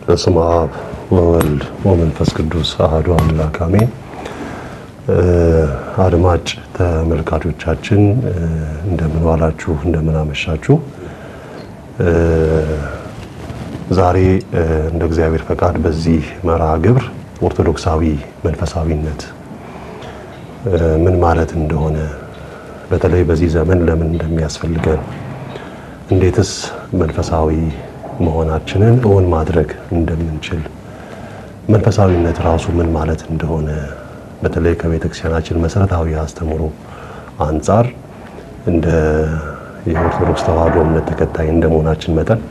በስመ አብ ወወልድ ወመንፈስ ቅዱስ አሐዱ አምላክ አሜን። አድማጭ ተመልካቾቻችን እንደምን ዋላችሁ፣ እንደምን አመሻችሁ። ዛሬ እንደ እግዚአብሔር ፈቃድ በዚህ መርሃ ግብር ኦርቶዶክሳዊ መንፈሳዊነት ምን ማለት እንደሆነ፣ በተለይ በዚህ ዘመን ለምን እንደሚያስፈልገን፣ እንዴትስ መንፈሳዊ መሆናችንን እውን ማድረግ እንደምንችል፣ መንፈሳዊነት ራሱ ምን ማለት እንደሆነ በተለይ ከቤተክርስቲያናችን መሰረታዊ አስተምሮ አንጻር እንደ የኦርቶዶክስ ተዋሕዶ እምነት ተከታይ እንደመሆናችን መጠን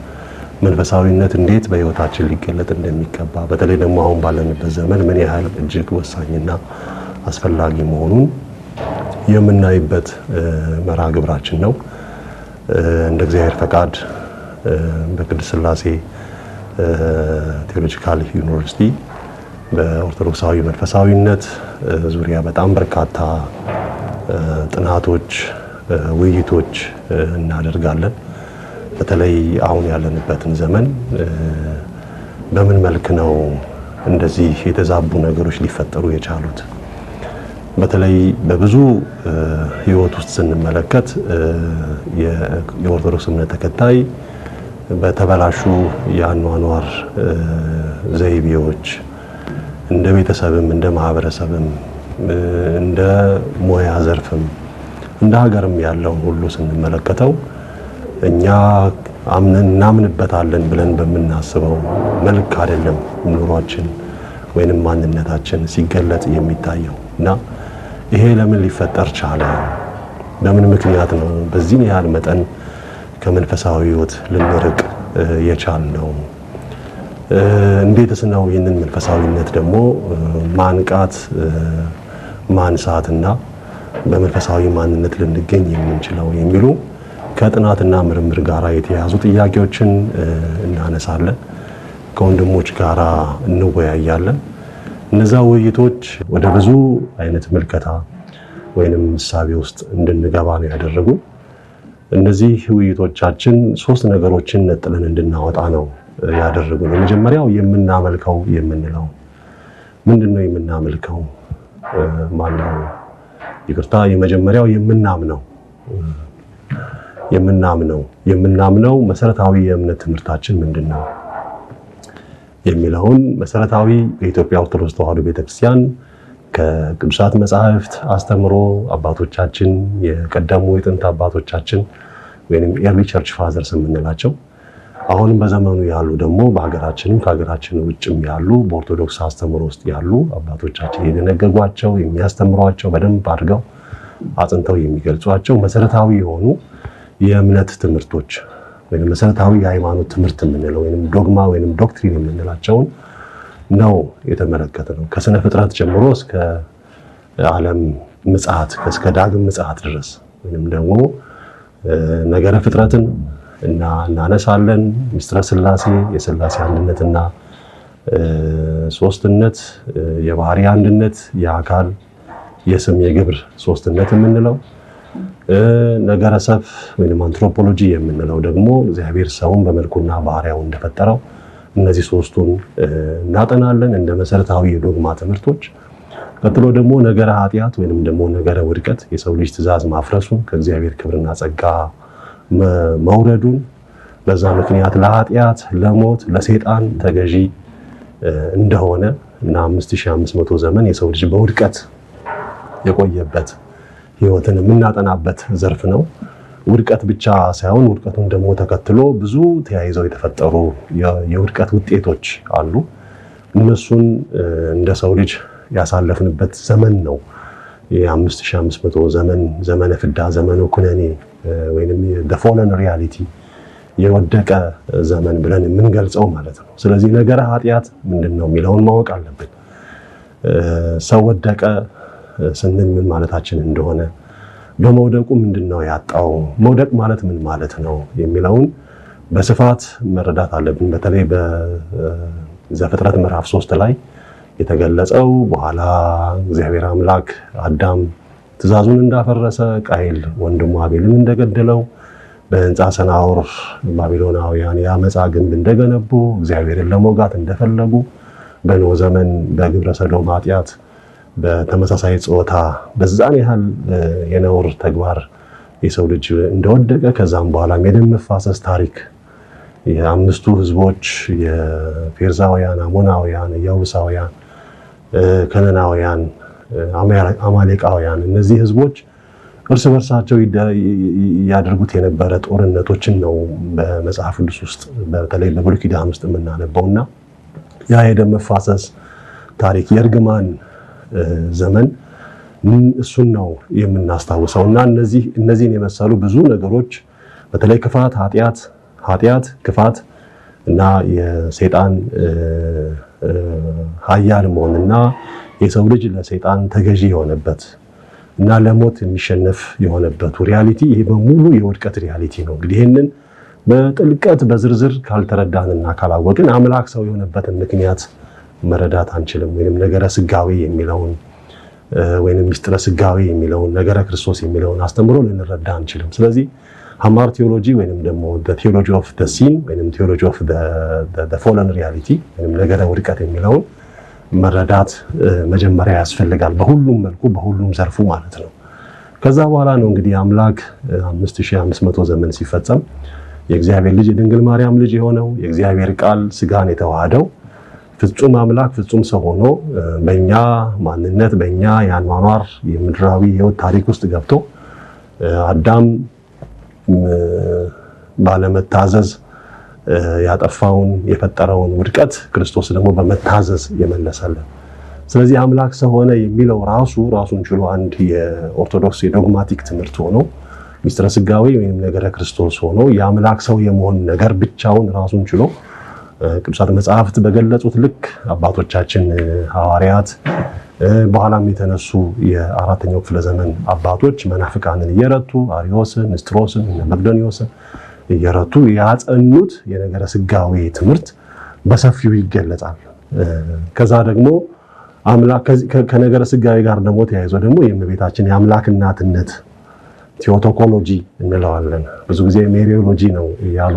መንፈሳዊነት እንዴት በሕይወታችን ሊገለጥ እንደሚገባ፣ በተለይ ደግሞ አሁን ባለንበት ዘመን ምን ያህል እጅግ ወሳኝና አስፈላጊ መሆኑን የምናይበት መርሃ ግብራችን ነው። እንደ እግዚአብሔር ፈቃድ በቅድስት ሥላሴ ቴዎሎጂካል ዩኒቨርሲቲ በኦርቶዶክሳዊ መንፈሳዊነት ዙሪያ በጣም በርካታ ጥናቶች፣ ውይይቶች እናደርጋለን። በተለይ አሁን ያለንበትን ዘመን በምን መልክ ነው እንደዚህ የተዛቡ ነገሮች ሊፈጠሩ የቻሉት? በተለይ በብዙ ሕይወት ውስጥ ስንመለከት የኦርቶዶክስ እምነት ተከታይ በተበላሹ የአኗኗር ዘይቤዎች እንደ ቤተሰብም እንደ ማህበረሰብም እንደ ሙያ ዘርፍም እንደ ሀገርም ያለውን ሁሉ ስንመለከተው እኛ እናምንበታለን ብለን በምናስበው መልክ አይደለም ኑሯችን ወይንም ማንነታችን ሲገለጥ የሚታየው እና ይሄ ለምን ሊፈጠር ቻለ? በምን ምክንያት ነው በዚህ ያህል መጠን ከመንፈሳዊ ሕይወት ልንርቅ የቻልነው? እንዴትስ ነው ይህንን መንፈሳዊነት ደግሞ ማንቃት ማንሳትና በመንፈሳዊ ማንነት ልንገኝ የምንችለው የሚሉ ከጥናትና ምርምር ጋር የተያያዙ ጥያቄዎችን እናነሳለን። ከወንድሞች ጋር እንወያያለን። እነዛ ውይይቶች ወደ ብዙ አይነት ምልከታ ወይንም ምሳቤ ውስጥ እንድንገባ ነው ያደረጉ። እነዚህ ውይይቶቻችን ሶስት ነገሮችን ነጥለን እንድናወጣ ነው ያደረጉን። የመጀመሪያው የምናመልከው የምንለው ምንድነው? የምናመልከው ማነው? ይቅርታ፣ የመጀመሪያው የምናምነው መሰረታዊ የእምነት ትምህርታችን ምንድነው የሚለውን መሰረታዊ በኢትዮጵያ ኦርቶዶክስ ተዋሕዶ ቤተክርስቲያን ከቅዱሳት መጻሕፍት አስተምሮ አባቶቻችን የቀደሙ የጥንት አባቶቻችን ወይንም ኤርሊ ቸርች ፋዘርስ የምንላቸው አሁንም በዘመኑ ያሉ ደግሞ በሀገራችንም ከሀገራችን ውጭም ያሉ በኦርቶዶክስ አስተምሮ ውስጥ ያሉ አባቶቻችን የደነገጓቸው የሚያስተምሯቸው በደንብ አድርገው አጽንተው የሚገልጿቸው መሰረታዊ የሆኑ የእምነት ትምህርቶች ወይንም መሰረታዊ የሃይማኖት ትምህርት የምንለው ወይንም ዶግማ ወይንም ዶክትሪን የምንላቸውን ነው የተመለከተው። ከስነ ፍጥረት ጀምሮ እስከ ዓለም ምጽአት እስከ ዳግም ምጽአት ድረስ ወይንም ደግሞ ነገረ ፍጥረትን እናነሳለን። ምስጢረ ሥላሴ፣ የሥላሴ አንድነትና ሶስትነት፣ የባህሪ አንድነት፣ የአካል የስም የግብር ሶስትነት የምንለው፣ ነገረ ሰብ ወይንም አንትሮፖሎጂ የምንለው ደግሞ እግዚአብሔር ሰውን በመልኩና ባህሪያው እንደፈጠረው እነዚህ ሶስቱን እናጠናለን እንደ መሰረታዊ የዶግማ ትምህርቶች። ቀጥሎ ደግሞ ነገረ ኃጢአት ወይንም ደግሞ ነገረ ውድቀት፣ የሰው ልጅ ትእዛዝ ማፍረሱን ከእግዚአብሔር ክብርና ጸጋ መውረዱን፣ በዛ ምክንያት ለኃጢአት ለሞት ለሰይጣን ተገዢ እንደሆነ እና 5500 ዘመን የሰው ልጅ በውድቀት የቆየበት ሕይወትን የምናጠናበት ዘርፍ ነው። ውድቀት ብቻ ሳይሆን ውድቀቱን ደግሞ ተከትሎ ብዙ ተያይዘው የተፈጠሩ የውድቀት ውጤቶች አሉ። እነሱን እንደ ሰው ልጅ ያሳለፍንበት ዘመን ነው የ5500 ዘመን ዘመነ ፍዳ ዘመነ ኩነኔ ወይንም the fallen reality የወደቀ ዘመን ብለን የምንገልጸው ማለት ነው። ስለዚህ ነገረ ኃጢአት ምንድነው የሚለውን ማወቅ አለብን። ሰው ወደቀ ስንል ምን ማለታችን እንደሆነ፣ በመውደቁ ምንድነው ያጣው፣ መውደቅ ማለት ምን ማለት ነው የሚለውን በስፋት መረዳት አለብን። በተለይ በዘፍጥረት ምዕራፍ 3 ላይ የተገለጸው በኋላ እግዚአብሔር አምላክ አዳም ትእዛዙን እንዳፈረሰ ቃየል ወንድሙ አቤልን እንደገደለው በህንፃ ሰናዖር ባቢሎናውያን የአመፃ ግንብ እንደገነቡ እግዚአብሔርን ለመውጋት እንደፈለጉ በኖህ ዘመን በግብረ ሰዶም ኃጢአት በተመሳሳይ ጾታ በዛን ያህል የነውር ተግባር የሰው ልጅ እንደወደቀ ከዛም በኋላ የደም መፋሰስ ታሪክ የአምስቱ ህዝቦች የፌርዛውያን፣ አሞናውያን፣ ያቡሳውያን፣ ከነናውያን፣ አማሌቃውያን እነዚህ ህዝቦች እርስ በርሳቸው ያደርጉት የነበረ ጦርነቶችን ነው በመጽሐፍ ቅዱስ ውስጥ በተለይ በብሉይ ኪዳን ውስጥ የምናነበውና ያ የደም መፋሰስ ታሪክ የእርግማን ዘመን እሱን ነው የምናስታውሰውና እነዚህን የመሰሉ ብዙ ነገሮች በተለይ ክፋት፣ ኃጢአት፣ ክፋት እና የሰይጣን ኃያል መሆንና የሰው ልጅ ለሰይጣን ተገዢ የሆነበት እና ለሞት የሚሸነፍ የሆነበት ሪያሊቲ ይሄ በሙሉ የውድቀት ሪያሊቲ ነው። እንግዲህ ይሄንን በጥልቀት በዝርዝር ካልተረዳንና ካላወቅን አምላክ ሰው የሆነበትን ምክንያት መረዳት አንችልም። ወይንም ነገረ ስጋዌ የሚለውን ወይንም ሚስጥረ ስጋዌ የሚለውን ነገረ ክርስቶስ የሚለውን አስተምሮ ልንረዳ አንችልም። ስለዚህ ሐማር ቴዎሎጂ ወይንም ደግሞ the theology of the sin ወይንም theology of the fallen reality ወይንም ነገረ ውድቀት የሚለውን መረዳት መጀመሪያ ያስፈልጋል። በሁሉም መልኩ በሁሉም ዘርፉ ማለት ነው። ከዛ በኋላ ነው እንግዲህ አምላክ 5500 ዘመን ሲፈጸም የእግዚአብሔር ልጅ የድንግል ማርያም ልጅ የሆነው የእግዚአብሔር ቃል ስጋን የተዋሃደው ፍጹም አምላክ ፍጹም ሰው ሆኖ በእኛ ማንነት በእኛ የአኗኗር የምድራዊ ሕይወት ታሪክ ውስጥ ገብቶ አዳም ባለመታዘዝ ያጠፋውን የፈጠረውን ውድቀት ክርስቶስ ደግሞ በመታዘዝ የመለሰልን። ስለዚህ አምላክ ሰው ሆነ የሚለው ራሱን ችሎ አንድ የኦርቶዶክስ የዶግማቲክ ትምህርት ሆኖ ሚስጥረ ስጋዌ ወይም ነገረ ክርስቶስ ሆኖ የአምላክ ሰው የመሆን ነገር ብቻውን ራሱን ችሎ ቅዱሳት መጽሐፍት በገለጹት ልክ አባቶቻችን ሐዋርያት በኋላም የተነሱ የአራተኛው ክፍለ ዘመን አባቶች መናፍቃንን እየረቱ አሪዮስን፣ ንስጥሮስን፣ መቅዶኒዮስን እየረቱ ያጸኑት የነገረ ስጋዌ ትምህርት በሰፊው ይገለጻል። ከዛ ደግሞ አምላክ ከነገረ ስጋዌ ጋር ደግሞ ተያይዞ ደግሞ የእመቤታችን የአምላክ እናትነት ቴዎቶኮሎጂ እንለዋለን። ብዙ ጊዜ ሜሪዮሎጂ ነው እያሉ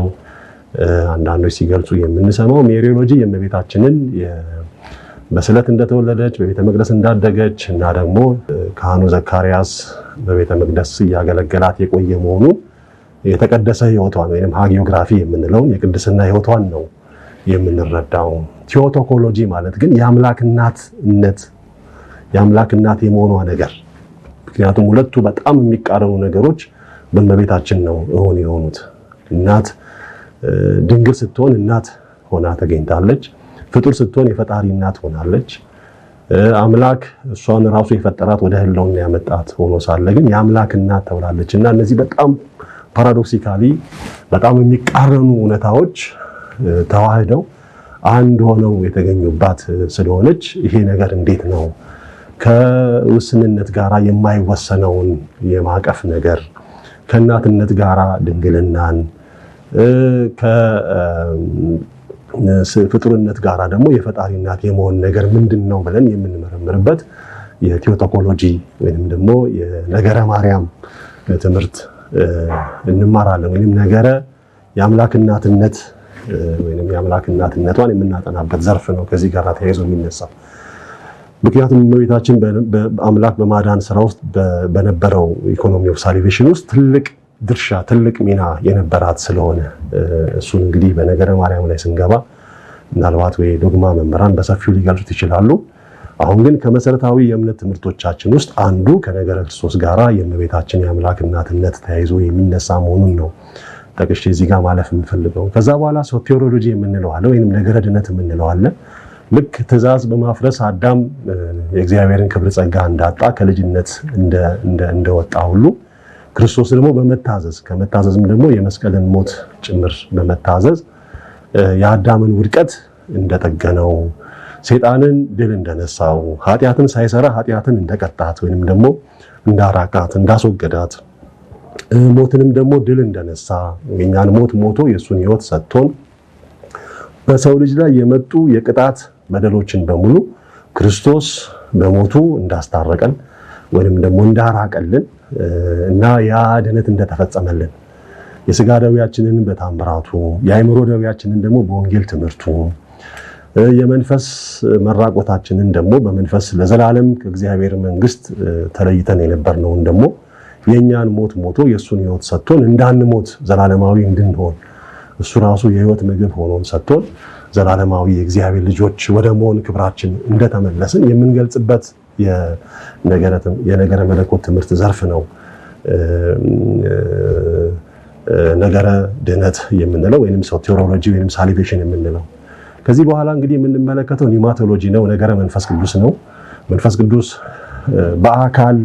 አንዳንዶች ሲገልጹ የምንሰማው። ሜሪዮሎጂ የእመቤታችንን በስለት እንደተወለደች በቤተ መቅደስ እንዳደገች እና ደግሞ ካህኑ ዘካርያስ በቤተ መቅደስ እያገለገላት የቆየ መሆኑን የተቀደሰ ሕይወቷን ወይንም ሃጊዮግራፊ የምንለውን የቅድስና ሕይወቷን ነው የምንረዳው። ቴዎቶኮሎጂ ማለት ግን የአምላክ እናት የመሆኗ ነገር። ምክንያቱም ሁለቱ በጣም የሚቃረኑ ነገሮች በእመቤታችን ነው እሆን የሆኑት። እናት ድንግል ስትሆን እናት ሆና ተገኝታለች። ፍጡር ስትሆን የፈጣሪ እናት ሆናለች። አምላክ እሷን ራሱ የፈጠራት ወደ ህልውና ያመጣት ሆኖ ሳለ ግን የአምላክ እናት ተብላለች እና እነዚህ በጣም ፓራዶክሲካሊ በጣም የሚቃረኑ እውነታዎች ተዋህደው አንድ ሆነው የተገኙባት ስለሆነች ይሄ ነገር እንዴት ነው ከውስንነት ጋራ የማይወሰነውን የማቀፍ ነገር ከእናትነት ጋራ ድንግልናን ከፍጡርነት ጋራ ደግሞ የፈጣሪ እናት የመሆን ነገር ምንድነው ብለን የምንመረምርበት የቴዎቶኮሎጂ ወይንም ደግሞ የነገረ ማርያም ትምህርት እንማራለን። ወይንም ነገረ የአምላክ እናትነት ወይንም የአምላክ እናትነቷን የምናጠናበት ዘርፍ ነው ከዚህ ጋር ተያይዞ የሚነሳው። ምክንያቱም እመቤታችን በአምላክ በማዳን ስራ ውስጥ በነበረው ኢኮኖሚ ኦፍ ሳሊቬሽን ውስጥ ትልቅ ድርሻ ትልቅ ሚና የነበራት ስለሆነ እሱን እንግዲህ በነገረ ማርያም ላይ ስንገባ ምናልባት ወይ ዶግማ መምህራን በሰፊው ሊገልጹት ይችላሉ። አሁን ግን ከመሰረታዊ የእምነት ትምህርቶቻችን ውስጥ አንዱ ከነገረ ክርስቶስ ጋራ የእመቤታችን የአምላክ እናትነት ተያይዞ የሚነሳ መሆኑን ነው ጠቅሼ እዚህ ጋር ማለፍ የምፈልገው። ከዛ በኋላ ሶቴሮሎጂ የምንለው አለ ወይንም ነገረ ድነት የምንለው አለ። ልክ ትእዛዝ በማፍረስ አዳም የእግዚአብሔርን ክብር ጸጋ እንዳጣ ከልጅነት እንደወጣ ሁሉ ክርስቶስ ደግሞ በመታዘዝ ከመታዘዝም ደግሞ የመስቀልን ሞት ጭምር በመታዘዝ የአዳምን ውድቀት እንደጠገነው፣ ሰይጣንን ድል እንደነሳው፣ ኃጢአትን ሳይሰራ ኃጢአትን እንደቀጣት ወይንም ደግሞ እንዳራቃት እንዳስወገዳት፣ ሞትንም ደግሞ ድል እንደነሳ የኛን ሞት ሞቶ የሱን ሕይወት ሰጥቶን በሰው ልጅ ላይ የመጡ የቅጣት በደሎችን በሙሉ ክርስቶስ በሞቱ እንዳስታረቀን ወይንም ደግሞ እንዳራቀልን እና ያ ድነት እንደተፈጸመልን የሥጋ ደዌያችንን በታምራቱ የአእምሮ ደዌያችንን ደግሞ በወንጌል ትምህርቱ የመንፈስ መራቆታችንን ደግሞ በመንፈስ ለዘላለም ከእግዚአብሔር መንግስት ተለይተን የነበርነውን ደግሞ የኛን ሞት ሞቶ የሱን ሕይወት ሰጥቶን እንዳንሞት ዘላለማዊ እንድንሆን እሱ ራሱ የሕይወት ምግብ ሆኖን ሰጥቶን ዘላለማዊ የእግዚአብሔር ልጆች ወደ መሆን ክብራችን እንደተመለስን የምንገልጽበት የነገረ መለኮት ትምህርት ዘርፍ ነው ነገረ ድህነት የምንለው ወይንም ሶቴሮሎጂ ወይንም ሳሊቬሽን የምንለው። ከዚህ በኋላ እንግዲህ የምንመለከተው ኒማቶሎጂ ነው፣ ነገረ መንፈስ ቅዱስ ነው። መንፈስ ቅዱስ በአካል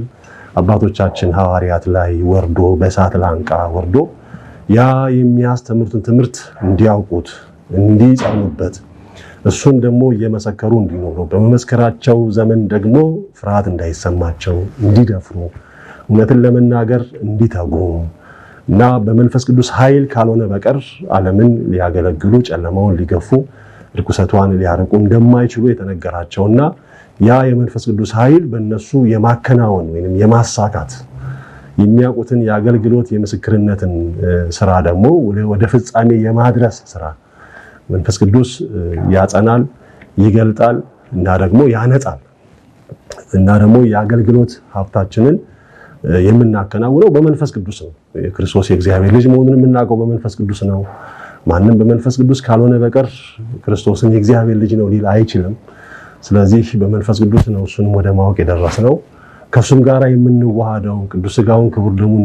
አባቶቻችን ሐዋርያት ላይ ወርዶ በእሳት ላንቃ ወርዶ ያ የሚያስተምሩትን ትምህርት እንዲያውቁት እንዲጸኑበት እሱን ደግሞ እየመሰከሩ እንዲኖሩ በመመስከራቸው ዘመን ደግሞ ፍርሃት እንዳይሰማቸው እንዲደፍሩ እውነትን ለመናገር እንዲተጉ እና በመንፈስ ቅዱስ ኃይል ካልሆነ በቀር ዓለምን ሊያገለግሉ ጨለማውን ሊገፉ ርኩሰቷን ሊያርቁ እንደማይችሉ የተነገራቸውና ያ የመንፈስ ቅዱስ ኃይል በእነሱ የማከናወን ወይንም የማሳካት የሚያውቁትን የአገልግሎት የምስክርነትን ስራ ደግሞ ወደ ፍጻሜ የማድረስ ስራ መንፈስ ቅዱስ ያጸናል፣ ይገልጣል እና ደግሞ ያነጻል እና ደግሞ የአገልግሎት ሀብታችንን የምናከናውነው በመንፈስ ቅዱስ ነው። ክርስቶስ የእግዚአብሔር ልጅ መሆኑን የምናውቀው በመንፈስ ቅዱስ ነው። ማንም በመንፈስ ቅዱስ ካልሆነ በቀር ክርስቶስን የእግዚአብሔር ልጅ ነው ሊል አይችልም። ስለዚህ በመንፈስ ቅዱስ ነው እሱንም ወደ ማወቅ የደረስነው። ከሱም ጋር የምንዋሃደው ቅዱስ ሥጋውን ክቡር ደሙን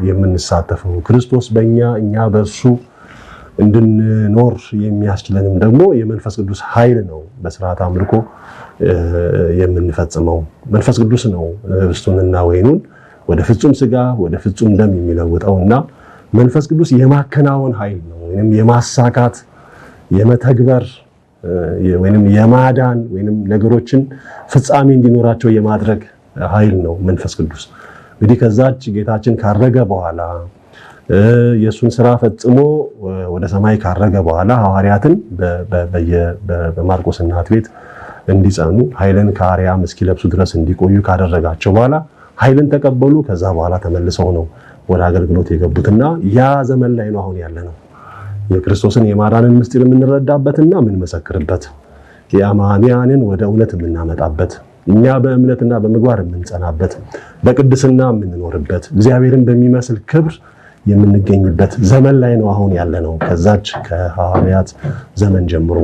የምንሳተፈው ክርስቶስ በእኛ እኛ በእሱ እንድንኖር የሚያስችለንም ደግሞ የመንፈስ ቅዱስ ኃይል ነው። በስርዓት አምልኮ የምንፈጽመው መንፈስ ቅዱስ ነው ኅብስቱንና ወይኑን ወደ ፍጹም ሥጋ ወደ ፍጹም ደም የሚለውጠውና መንፈስ ቅዱስ የማከናወን ኃይል ነው ወይንም የማሳካት የመተግበር ወይንም የማዳን ወይንም ነገሮችን ፍጻሜ እንዲኖራቸው የማድረግ ኃይል ነው መንፈስ ቅዱስ። እንግዲህ ከዛች ጌታችን ካረገ በኋላ የሱን ስራ ፈጽሞ ወደ ሰማይ ካረገ በኋላ ሐዋርያትን በማርቆስ እናት ቤት እንዲጸኑ ኃይልን ከአርያም እስኪለብሱ ድረስ እንዲቆዩ ካደረጋቸው በኋላ ኃይልን ተቀበሉ። ከዛ በኋላ ተመልሰው ነው ወደ አገልግሎት የገቡትና ያ ዘመን ላይ ነው አሁን ያለ ነው። የክርስቶስን የማዳንን ምስጢር የምንረዳበትና የምንመሰክርበት የአማንያንን ወደ እውነት የምናመጣበት እኛ በእምነትና በምግባር የምንጸናበት በቅድስና የምንኖርበት እግዚአብሔርን በሚመስል ክብር የምንገኝበት ዘመን ላይ ነው አሁን ያለ ነው ከዛች ከሐዋርያት ዘመን ጀምሮ።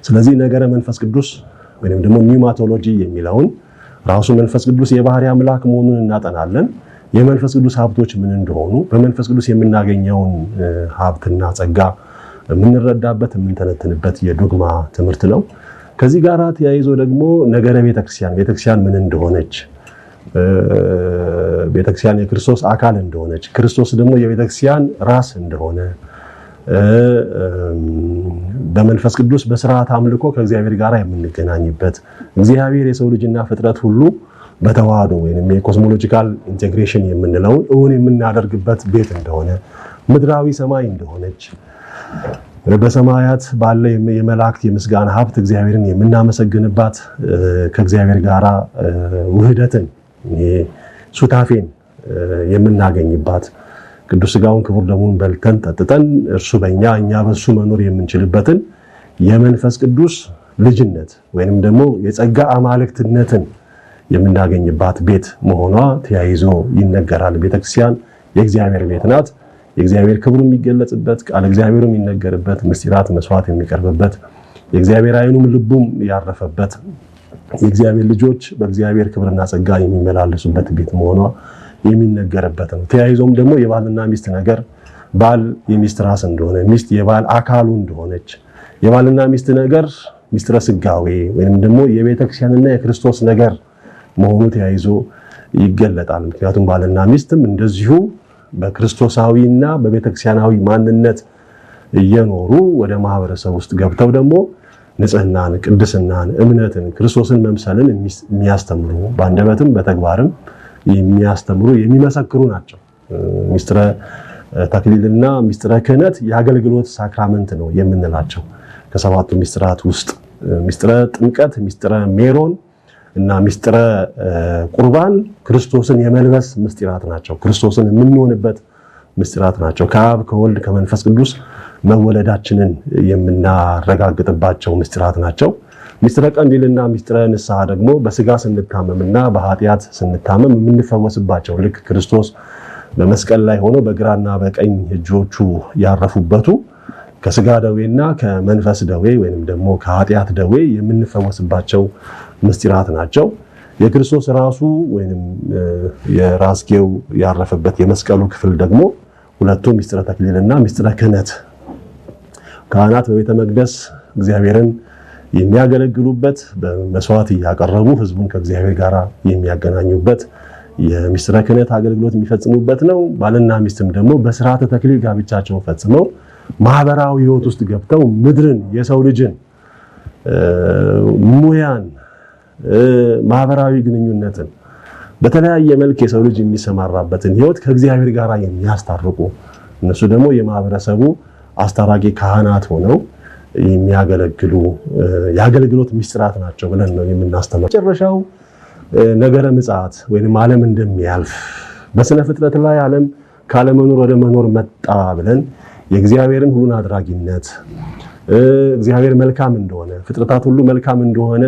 ስለዚህ ነገረ መንፈስ ቅዱስ ወይንም ደግሞ ኒውማቶሎጂ የሚለውን ራሱ መንፈስ ቅዱስ የባህሪ አምላክ መሆኑን እናጠናለን። የመንፈስ ቅዱስ ሀብቶች ምን እንደሆኑ በመንፈስ ቅዱስ የምናገኘውን ሀብትና ጸጋ የምንረዳበት የምንተነትንበት የዶግማ ትምህርት ነው። ከዚህ ጋር ተያይዞ ደግሞ ነገረ ቤተክርስቲያን ምን እንደሆነች ቤተክርስቲያን የክርስቶስ አካል እንደሆነች ክርስቶስ ደግሞ የቤተክርስቲያን ራስ እንደሆነ በመንፈስ ቅዱስ በስርዓት አምልኮ ከእግዚአብሔር ጋር የምንገናኝበት እግዚአብሔር የሰው ልጅና ፍጥረት ሁሉ በተዋህዶ ወይንም የኮስሞሎጂካል ኢንቴግሬሽን የምንለውን እውን የምናደርግበት ቤት እንደሆነ ምድራዊ ሰማይ እንደሆነች በሰማያት ባለ የመላእክት የምስጋና ሀብት እግዚአብሔርን የምናመሰግንባት ከእግዚአብሔር ጋራ ውህደትን ሱታፌን የምናገኝባት ቅዱስ ሥጋውን ክቡር ደሙን በልተን ጠጥተን እርሱ በእኛ እኛ በሱ መኖር የምንችልበትን የመንፈስ ቅዱስ ልጅነት ወይንም ደግሞ የጸጋ አማልክትነትን የምናገኝባት ቤት መሆኗ ተያይዞ ይነገራል። ቤተክርስቲያን የእግዚአብሔር ቤት ናት። የእግዚአብሔር ክብሩ የሚገለጽበት ቃል እግዚአብሔሩ የሚነገርበት ምስጢራት መስዋዕት የሚቀርብበት የእግዚአብሔር ዓይኑም ልቡም ያረፈበት የእግዚአብሔር ልጆች በእግዚአብሔር ክብርና ጸጋ የሚመላለሱበት ቤት መሆኗ የሚነገርበት ነው። ተያይዞም ደግሞ የባልና ሚስት ነገር ባል የሚስት ራስ እንደሆነ ሚስት የባል አካሉ እንደሆነች የባልና ሚስት ነገር ሚስጥረ ሥጋዌ ወይንም ደግሞ የቤተክርስቲያንና የክርስቶስ ነገር መሆኑ ተያይዞ ይገለጣል። ምክንያቱም ባልና ሚስትም እንደዚሁ በክርስቶሳዊና በቤተክርስቲያናዊ ማንነት እየኖሩ ወደ ማህበረሰብ ውስጥ ገብተው ደግሞ ንጽህናን፣ ቅድስናን፣ እምነትን፣ ክርስቶስን መምሰልን የሚያስተምሩ በአንደበትም በተግባርም የሚያስተምሩ የሚመሰክሩ ናቸው። ሚስጥረ ተክሊልና ሚስጥረ ክህነት የአገልግሎት ሳክራመንት ነው የምንላቸው ከሰባቱ ሚስጥራት ውስጥ ሚስጥረ ጥምቀት፣ ሚስጥረ ሜሮን እና ሚስጥረ ቁርባን ክርስቶስን የመልበስ ምስጢራት ናቸው። ክርስቶስን የምንሆንበት ምስጢራት ናቸው። ከአብ ከወልድ ከመንፈስ ቅዱስ መወለዳችንን የምናረጋግጥባቸው ምስጢራት ናቸው። ምስጢረ ቀንዲልና ምስጢረ ንስሐ ደግሞ በስጋ ስንታመምና በኃጢአት ስንታመም የምንፈወስባቸው ልክ ክርስቶስ በመስቀል ላይ ሆኖ በግራና በቀኝ እጆቹ ያረፉበቱ ከስጋ ደዌና ከመንፈስ ደዌ ወይንም ደግሞ ከኃጢአት ደዌ የምንፈወስባቸው ምስጢራት ናቸው። የክርስቶስ ራሱ ወይንም የራስጌው ያረፈበት የመስቀሉ ክፍል ደግሞ ሁለቱ ምስጢረ ተክሊልና ምስጢረ ክህነት ካህናት በቤተ መቅደስ እግዚአብሔርን የሚያገለግሉበት በመስዋዕት እያቀረቡ ህዝቡን ከእግዚአብሔር ጋር የሚያገናኙበት የምስጢረ ክህነት አገልግሎት የሚፈጽሙበት ነው። ባልና ሚስትም ደግሞ በስርዓተ ተክሊል ጋብቻቸውን ፈጽመው ማህበራዊ ህይወት ውስጥ ገብተው ምድርን የሰው ልጅን ሙያን ማህበራዊ ግንኙነትን በተለያየ መልክ የሰው ልጅ የሚሰማራበትን ህይወት ከእግዚአብሔር ጋር የሚያስታርቁ እነሱ ደግሞ የማህበረሰቡ አስታራቂ ካህናት ሆነው የሚያገለግሉ የአገልግሎት ምስጢራት ናቸው ብለን ነው የምናስተምረው። መጨረሻው ነገረ ምጽአት ወይንም ዓለም እንደሚያልፍ በስነ ፍጥረት ላይ ዓለም ካለመኖር ወደ መኖር መጣ ብለን የእግዚአብሔርን ሁሉን አድራጊነት እግዚአብሔር መልካም እንደሆነ ፍጥረታት ሁሉ መልካም እንደሆነ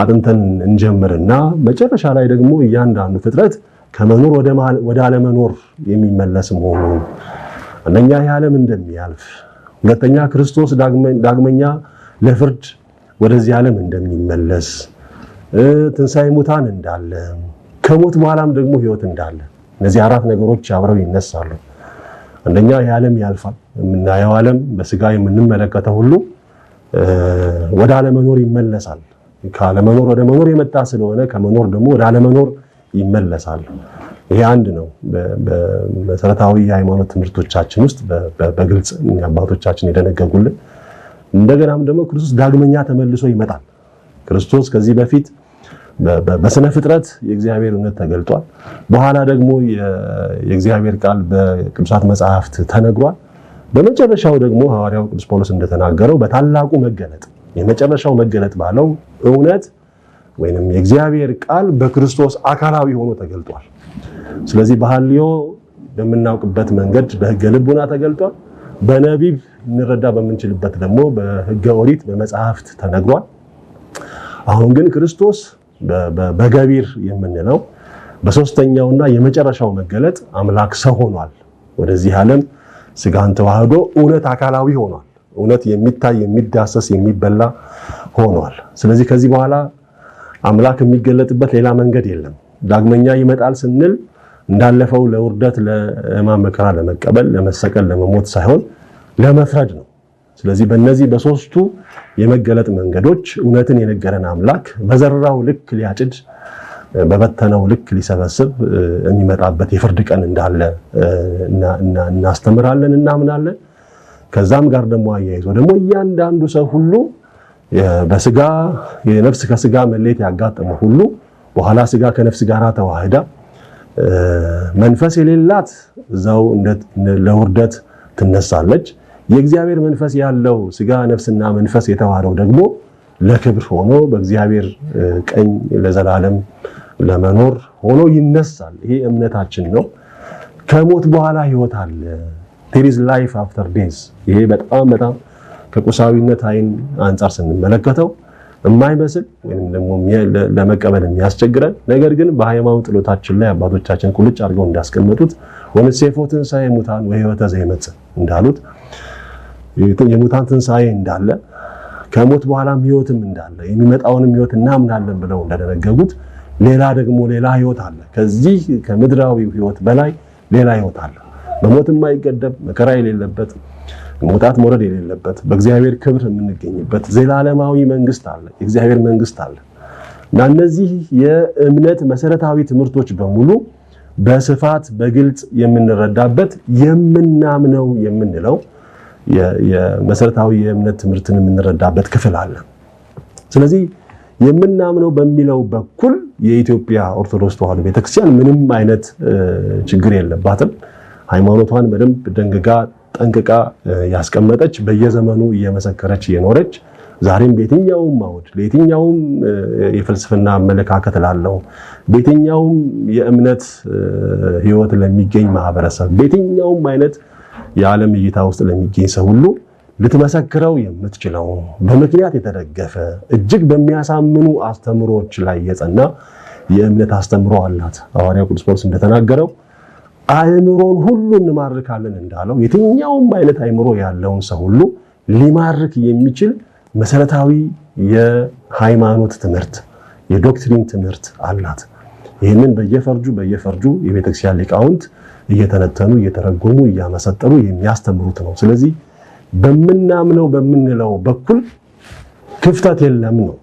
አጥንተን እንጀምርና መጨረሻ ላይ ደግሞ እያንዳንዱ ፍጥረት ከመኖር ወደ አለመኖር የሚመለስ መሆኑን አንደኛ የዓለም እንደሚያልፍ ሁለተኛ ክርስቶስ ዳግመኛ ለፍርድ ወደዚህ ዓለም እንደሚመለስ ትንሣኤ ሙታን እንዳለ ከሞት በኋላም ደግሞ ህይወት እንዳለ እነዚህ አራት ነገሮች አብረው ይነሳሉ። አንደኛ የዓለም ያልፋል። የምናየው ዓለም በስጋ የምንመለከተው ሁሉ ወደ አለመኖር ይመለሳል። ከአለመኖር ወደ መኖር የመጣ ስለሆነ ከመኖር ደግሞ ወደ አለመኖር ይመለሳል። ይሄ አንድ ነው። በመሰረታዊ የሃይማኖት ትምህርቶቻችን ውስጥ በግልጽ አባቶቻችን የደነገጉልን። እንደገናም ደግሞ ክርስቶስ ዳግመኛ ተመልሶ ይመጣል። ክርስቶስ ከዚህ በፊት በስነ ፍጥረት የእግዚአብሔር እውነት ተገልጧል። በኋላ ደግሞ የእግዚአብሔር ቃል በቅዱሳት መጻሕፍት ተነግሯል። በመጨረሻው ደግሞ ሐዋርያው ቅዱስ ጳውሎስ እንደተናገረው በታላቁ መገለጥ የመጨረሻው መገለጥ ባለው እውነት ወይንም የእግዚአብሔር ቃል በክርስቶስ አካላዊ ሆኖ ተገልጧል። ስለዚህ በሐልዮ በምናውቅበት መንገድ በሕገ ልቡና ተገልጧል። በነቢብ እንረዳ በምንችልበት ደግሞ በሕገ ኦሪት በመጻሕፍት ተነግሯል። አሁን ግን ክርስቶስ በገቢር የምንለው በሶስተኛውና የመጨረሻው መገለጥ አምላክ ሰው ሆኗል። ወደዚህ ዓለም ስጋን ተዋህዶ እውነት አካላዊ ሆኗል። እውነት የሚታይ የሚዳሰስ የሚበላ ሆኗል። ስለዚህ ከዚህ በኋላ አምላክ የሚገለጥበት ሌላ መንገድ የለም። ዳግመኛ ይመጣል ስንል እንዳለፈው ለውርደት ለሕማም መከራ ለመቀበል ለመሰቀል ለመሞት ሳይሆን ለመፍረድ ነው። ስለዚህ በእነዚህ በሶስቱ የመገለጥ መንገዶች እውነትን የነገረን አምላክ በዘራው ልክ ሊያጭድ በበተነው ልክ ሊሰበስብ የሚመጣበት የፍርድ ቀን እንዳለ እናስተምራለን፣ እናምናለን። ከዛም ጋር ደግሞ አያይዞ ደግሞ እያንዳንዱ ሰው ሁሉ በስጋ የነፍስ ከስጋ መለየት ያጋጠመው ሁሉ በኋላ ስጋ ከነፍስ ጋር ተዋህዳ መንፈስ የሌላት እዛው ለውርደት ትነሳለች። የእግዚአብሔር መንፈስ ያለው ስጋ ነፍስና መንፈስ የተዋሃደው ደግሞ ለክብር ሆኖ በእግዚአብሔር ቀኝ ለዘላለም ለመኖር ሆኖ ይነሳል። ይሄ እምነታችን ነው። ከሞት በኋላ ህይወት አለ። there is life after death። ይሄ በጣም ከቁሳዊነት አይን አንፃር ስንመለከተው የማይመስል ወይንም ደግሞ ለመቀበል የሚያስቸግረን ነገር ግን በሃይማኖት ጥሎታችን ላይ አባቶቻችን ቁልጭ አድርገው እንዳስቀመጡት ወንሴፎ ትንሣኤ ሙታን ወሕይወተ ዘይመጽእ እንዳሉት የሙታን ትንሣኤ እንዳለ ከሞት በኋላም ህይወትም እንዳለ የሚመጣውንም ህይወት እናምናለን ብለው እንደደነገጉት ሌላ ደግሞ ሌላ ህይወት አለ። ከዚህ ከምድራዊው ህይወት በላይ ሌላ ህይወት አለ። በሞት የማይገደብ መከራ የሌለበት መውጣት መውረድ የሌለበት በእግዚአብሔር ክብር የምንገኝበት ዘላለማዊ መንግስት አለ። የእግዚአብሔር መንግስት አለ እና እነዚህ የእምነት መሰረታዊ ትምህርቶች በሙሉ በስፋት በግልጽ የምንረዳበት የምናምነው የምንለው የመሰረታዊ የእምነት ትምህርትን የምንረዳበት ክፍል አለ። ስለዚህ የምናምነው በሚለው በኩል የኢትዮጵያ ኦርቶዶክስ ተዋሕዶ ቤተክርስቲያን ምንም አይነት ችግር የለባትም። ሃይማኖቷን በደንብ ደንግጋ ጠንቅቃ ያስቀመጠች በየዘመኑ እየመሰከረች የኖረች ዛሬም በየትኛውም አውድ ለየትኛውም የፍልስፍና አመለካከት ላለው በየትኛውም የእምነት ህይወት ለሚገኝ ማህበረሰብ በየትኛውም አይነት የዓለም እይታ ውስጥ ለሚገኝ ሰው ሁሉ ልትመሰክረው የምትችለው በምክንያት የተደገፈ እጅግ በሚያሳምኑ አስተምሮች ላይ የጸና የእምነት አስተምሮ አላት። ሐዋርያው ቅዱስ ጳውሎስ እንደተናገረው አእምሮን ሁሉ እንማርካለን እንዳለው የትኛውም አይነት አእምሮ ያለውን ሰው ሁሉ ሊማርክ የሚችል መሰረታዊ የሃይማኖት ትምህርት የዶክትሪን ትምህርት አላት። ይህንን በየፈርጁ የቤተክርስቲያን ሊቃውንት እየተነተኑ እየተረጎሙ እያመሰጠሩ የሚያስተምሩት ነው። ስለዚህ በምናምነው በምንለው በኩል ክፍተት የለም ነው።